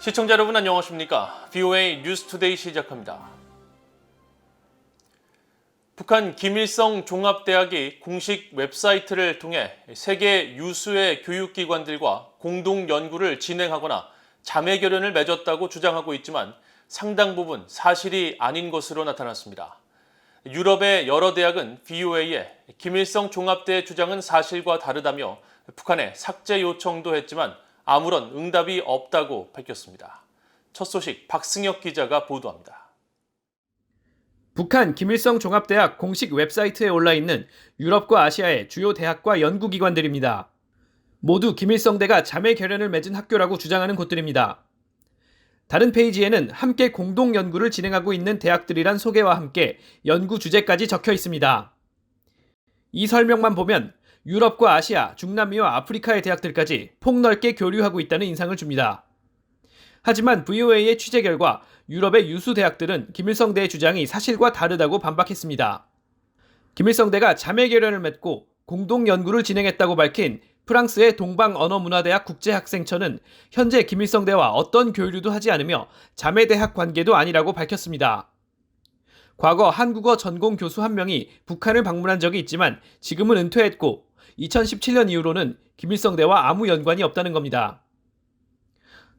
시청자 여러분 안녕하십니까? VOA 뉴스투데이 시작합니다. 북한 김일성 종합대학이 공식 웹사이트를 통해 세계 유수의 교육기관들과 공동 연구를 진행하거나 자매결연을 맺었다고 주장하고 있지만 상당 부분 사실이 아닌 것으로 나타났습니다. 유럽의 여러 대학은 VOA에 김일성 종합대의 주장은 사실과 다르다며 북한에 삭제 요청도 했지만 아무런 응답이 없다고 밝혔습니다. 첫 소식 박승혁 기자가 보도합니다. 북한 김일성 종합대학 공식 웹사이트에 올라있는 유럽과 아시아의 주요 대학과 연구기관들입니다. 모두 김일성대가 자매 결연을 맺은 학교라고 주장하는 곳들입니다. 다른 페이지에는 함께 공동 연구를 진행하고 있는 대학들이란 소개와 함께 연구 주제까지 적혀 있습니다. 이 설명만 보면 유럽과 아시아, 중남미와 아프리카의 대학들까지 폭넓게 교류하고 있다는 인상을 줍니다. 하지만 VOA의 취재 결과 유럽의 유수 대학들은 김일성대의 주장이 사실과 다르다고 반박했습니다. 김일성대가 자매결연을 맺고 공동 연구를 진행했다고 밝힌 프랑스의 동방언어문화대학 국제학생처는 현재 김일성대와 어떤 교류도 하지 않으며 자매대학 관계도 아니라고 밝혔습니다. 과거 한국어 전공 교수 한 명이 북한을 방문한 적이 있지만 지금은 은퇴했고 2017년 이후로는 김일성대와 아무 연관이 없다는 겁니다.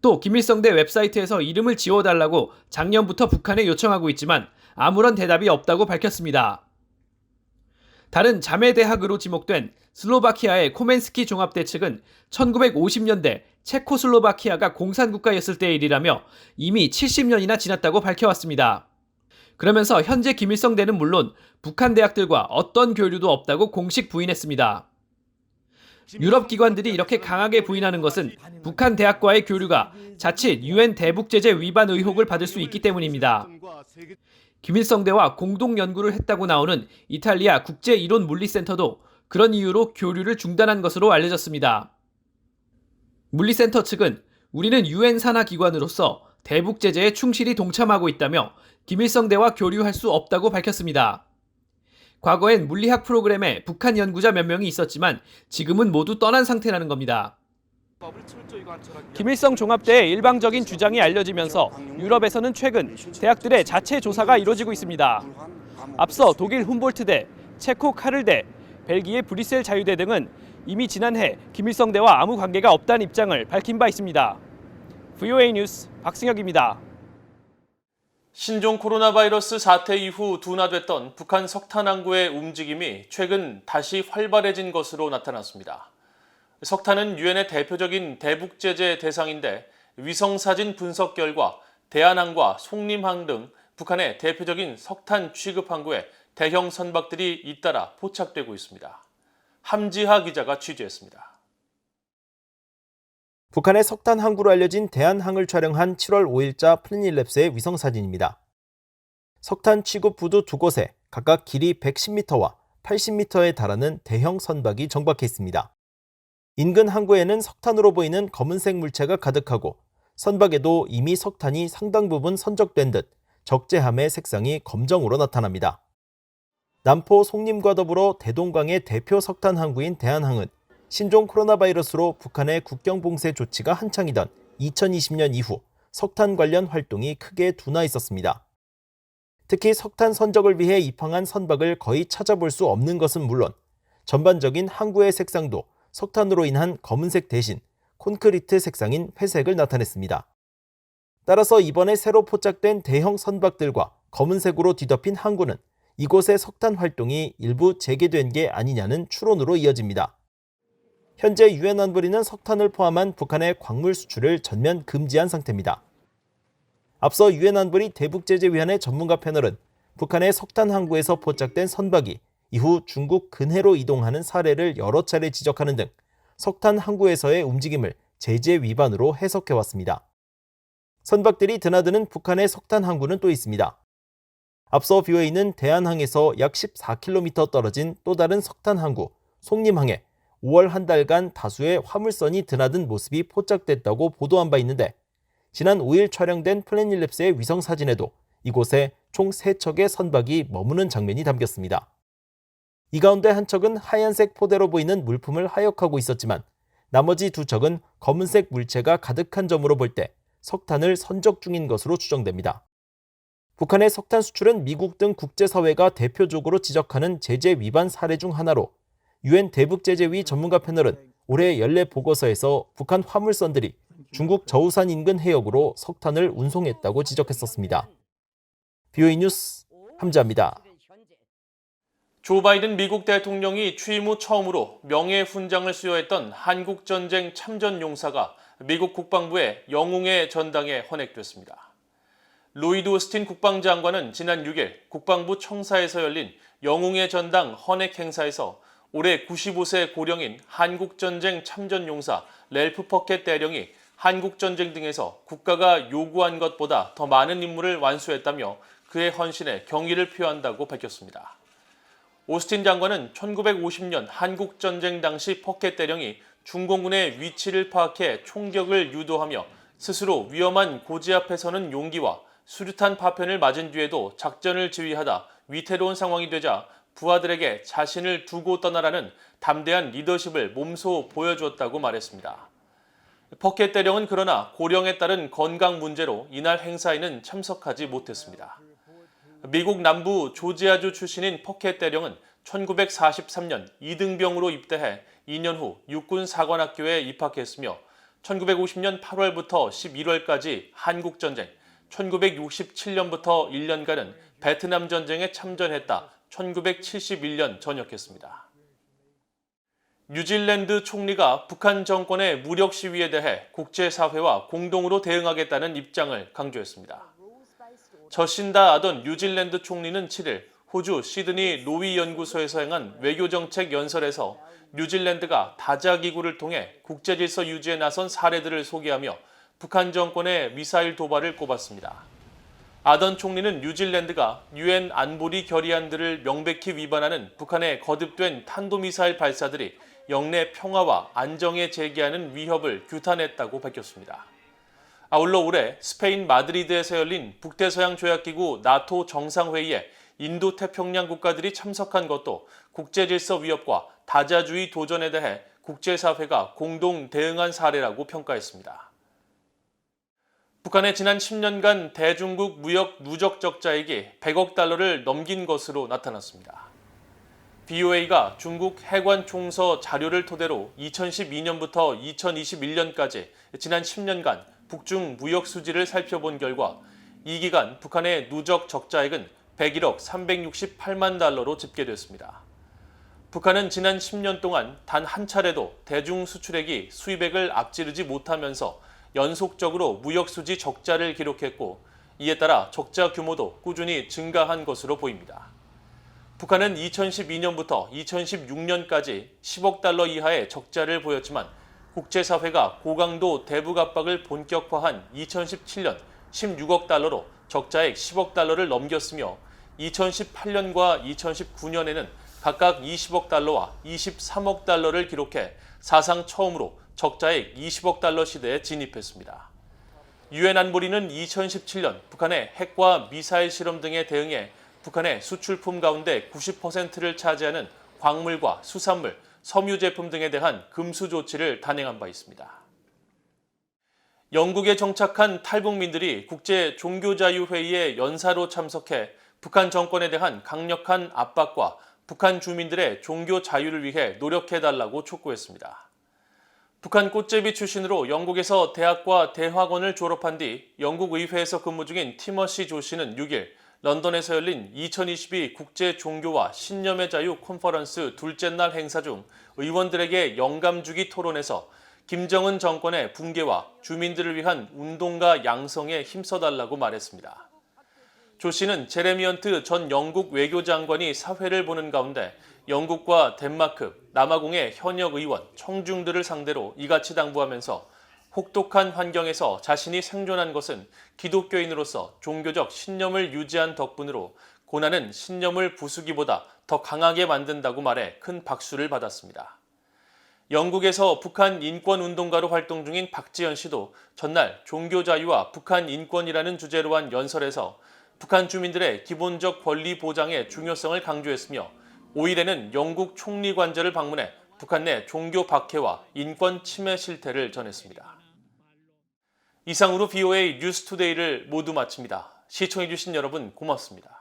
또 김일성대 웹사이트에서 이름을 지워달라고 작년부터 북한에 요청하고 있지만 아무런 대답이 없다고 밝혔습니다. 다른 자매대학으로 지목된 슬로바키아의 코멘스키 종합대 측은 1950년대 체코슬로바키아가 공산국가였을 때의 일이라며 이미 70년이나 지났다고 밝혀왔습니다. 그러면서 현재 김일성대는 물론 북한 대학들과 어떤 교류도 없다고 공식 부인했습니다. 유럽 기관들이 이렇게 강하게 부인하는 것은 북한 대학과의 교류가 자칫 UN 대북제재 위반 의혹을 받을 수 있기 때문입니다. 김일성대와 공동 연구를 했다고 나오는 이탈리아 국제이론물리센터도 그런 이유로 교류를 중단한 것으로 알려졌습니다. 물리센터 측은 우리는 UN 산하 기관으로서 대북제재에 충실히 동참하고 있다며 김일성대와 교류할 수 없다고 밝혔습니다. 과거엔 물리학 프로그램에 북한 연구자 몇 명이 있었지만 지금은 모두 떠난 상태라는 겁니다. 김일성 종합대의 일방적인 주장이 알려지면서 유럽에서는 최근 대학들의 자체 조사가 이루어지고 있습니다. 앞서 독일 훔볼트대, 체코 카를대, 벨기에 브뤼셀 자유대 등은 이미 지난해 김일성대와 아무 관계가 없다는 입장을 밝힌 바 있습니다. VOA 뉴스 박승혁입니다. 신종 코로나 바이러스 사태 이후 둔화됐던 북한 석탄 항구의 움직임이 최근 다시 활발해진 것으로 나타났습니다. 석탄은 유엔의 대표적인 대북제재 대상인데 위성사진 분석 결과 대한항과 송림항 등 북한의 대표적인 석탄 취급 항구에 대형 선박들이 잇따라 포착되고 있습니다. 함지하 기자가 취재했습니다. 북한의 석탄 항구로 알려진 대한항을 촬영한 7월 5일자 플래닛랩스의 위성사진입니다. 석탄 취급 부두 두 곳에 각각 길이 110m와 80m에 달하는 대형 선박이 정박해 있습니다. 인근 항구에는 석탄으로 보이는 검은색 물체가 가득하고 선박에도 이미 석탄이 상당 부분 선적된 듯 적재함의 색상이 검정으로 나타납니다. 남포 송림과 더불어 대동강의 대표 석탄 항구인 대한항은 신종 코로나 바이러스로 북한의 국경 봉쇄 조치가 한창이던 2020년 이후 석탄 관련 활동이 크게 둔화 있었습니다. 특히 석탄 선적을 위해 입항한 선박을 거의 찾아볼 수 없는 것은 물론 전반적인 항구의 색상도 석탄으로 인한 검은색 대신 콘크리트 색상인 회색을 나타냈습니다. 따라서 이번에 새로 포착된 대형 선박들과 검은색으로 뒤덮인 항구는 이곳의 석탄 활동이 일부 재개된 게 아니냐는 추론으로 이어집니다. 현재 유엔 안보리는 석탄을 포함한 북한의 광물 수출을 전면 금지한 상태입니다. 앞서 유엔 안보리 대북제재위원회 전문가 패널은 북한의 석탄 항구에서 포착된 선박이 이후 중국 근해로 이동하는 사례를 여러 차례 지적하는 등 석탄 항구에서의 움직임을 제재 위반으로 해석해왔습니다. 선박들이 드나드는 북한의 석탄 항구는 또 있습니다. 앞서 VOA는 대한항에서 약 14km 떨어진 또 다른 석탄 항구 송림항에 5월 한 달간 다수의 화물선이 드나든 모습이 포착됐다고 보도한 바 있는데 지난 5일 촬영된 플래닛랩스의 위성사진에도 이곳에 총 3척의 선박이 머무는 장면이 담겼습니다. 이 가운데 한 척은 하얀색 포대로 보이는 물품을 하역하고 있었지만 나머지 두 척은 검은색 물체가 가득한 점으로 볼 때 석탄을 선적 중인 것으로 추정됩니다. 북한의 석탄 수출은 미국 등 국제사회가 대표적으로 지적하는 제재 위반 사례 중 하나로 유엔 대북제재위 전문가 패널은 올해 연례 보고서에서 북한 화물선들이 중국 저우산 인근 해역으로 석탄을 운송했다고 지적했었습니다. BOE 뉴스 함자입니다. 조 바이든 미국 대통령이 취임 후 처음으로 명예훈장을 수여했던 한국전쟁 참전용사가 미국 국방부의 영웅의 전당에 헌액됐습니다. 로이드 오스틴 국방장관은 지난 6일 국방부 청사에서 열린 영웅의 전당 헌액 행사에서 올해 95세 고령인 한국전쟁 참전용사 랠프 퍼켓 대령이 한국전쟁 등에서 국가가 요구한 것보다 더 많은 임무를 완수했다며 그의 헌신에 경의를 표한다고 밝혔습니다. 오스틴 장관은 1950년 한국전쟁 당시 퍼켓 대령이 중공군의 위치를 파악해 총격을 유도하며 스스로 위험한 고지 앞에서는 용기와 수류탄 파편을 맞은 뒤에도 작전을 지휘하다 위태로운 상황이 되자 부하들에게 자신을 두고 떠나라는 담대한 리더십을 몸소 보여주었다고 말했습니다. 퍼켓 대령은 그러나 고령에 따른 건강 문제로 이날 행사에는 참석하지 못했습니다. 미국 남부 조지아주 출신인 퍼켓 대령은 1943년 이등병으로 입대해 2년 후 육군사관학교에 입학했으며 1950년 8월부터 11월까지 한국전쟁, 1967년부터 1년간은 베트남 전쟁에 참전했다 1971년 전역했습니다. 뉴질랜드 총리가 북한 정권의 무력 시위에 대해 국제사회와 공동으로 대응하겠다는 입장을 강조했습니다. 저신다 아던 뉴질랜드 총리는 7일 호주 시드니 로위 연구소에서 행한 외교정책 연설에서 뉴질랜드가 다자기구를 통해 국제질서 유지에 나선 사례들을 소개하며 북한 정권의 미사일 도발을 꼽았습니다. 아던 총리는 뉴질랜드가 유엔 안보리 결의안들을 명백히 위반하는 북한의 거듭된 탄도미사일 발사들이 영내 평화와 안정에 제기하는 위협을 규탄했다고 밝혔습니다. 아울러 올해 스페인 마드리드에서 열린 북대서양 조약기구 나토 정상회의에 인도태평양 국가들이 참석한 것도 국제질서 위협과 다자주의 도전에 대해 국제사회가 공동 대응한 사례라고 평가했습니다. 북한의 지난 10년간 대중국 무역 누적 적자액이 100억 달러를 넘긴 것으로 나타났습니다. BOA가 중국 해관총서 자료를 토대로 2012년부터 2021년까지 지난 10년간 북중 무역 수지를 살펴본 결과 이 기간 북한의 누적 적자액은 101억 368만 달러로 집계됐습니다. 북한은 지난 10년 동안 단 한 차례도 대중 수출액이 수입액을 앞지르지 못하면서 연속적으로 무역 수지 적자를 기록했고 이에 따라 적자 규모도 꾸준히 증가한 것으로 보입니다. 북한은 2012년부터 2016년까지 10억 달러 이하의 적자를 보였지만 국제사회가 고강도 대북 압박을 본격화한 2017년 16억 달러로 적자액 10억 달러를 넘겼으며 2018년과 2019년에는 각각 20억 달러와 23억 달러를 기록해 사상 처음으로 적자액 20억 달러 시대에 진입했습니다. 유엔 안보리는 2017년 북한의 핵과 미사일 실험 등에 대응해 북한의 수출품 가운데 90%를 차지하는 광물과 수산물, 섬유 제품 등에 대한 금수 조치를 단행한 바 있습니다. 영국에 정착한 탈북민들이 국제 종교자유회의에 연사로 참석해 북한 정권에 대한 강력한 압박과 북한 주민들의 종교 자유를 위해 노력해달라고 촉구했습니다. 북한 꽃제비 출신으로 영국에서 대학과 대학원을 졸업한 뒤 영국 의회에서 근무 중인 티머시 조 씨는 6일 런던에서 열린 2022 국제 종교와 신념의 자유 컨퍼런스 둘째 날 행사 중 의원들에게 영감 주기 토론에서 김정은 정권의 붕괴와 주민들을 위한 운동가 양성에 힘써달라고 말했습니다. 조 씨는 제레미 헌트 전 영국 외교장관이 사회를 보는 가운데 영국과 덴마크, 남아공의 현역 의원, 청중들을 상대로 이같이 당부하면서 혹독한 환경에서 자신이 생존한 것은 기독교인으로서 종교적 신념을 유지한 덕분으로 고난은 신념을 부수기보다 더 강하게 만든다고 말해 큰 박수를 받았습니다. 영국에서 북한 인권운동가로 활동 중인 박지현 씨도 전날 종교자유와 북한 인권이라는 주제로 한 연설에서 북한 주민들의 기본적 권리 보장의 중요성을 강조했으며 5일에는 영국 총리 관저를 방문해 북한 내 종교 박해와 인권 침해 실태를 전했습니다. 이상으로 BOA 뉴스투데이를 모두 마칩니다. 시청해주신 여러분 고맙습니다.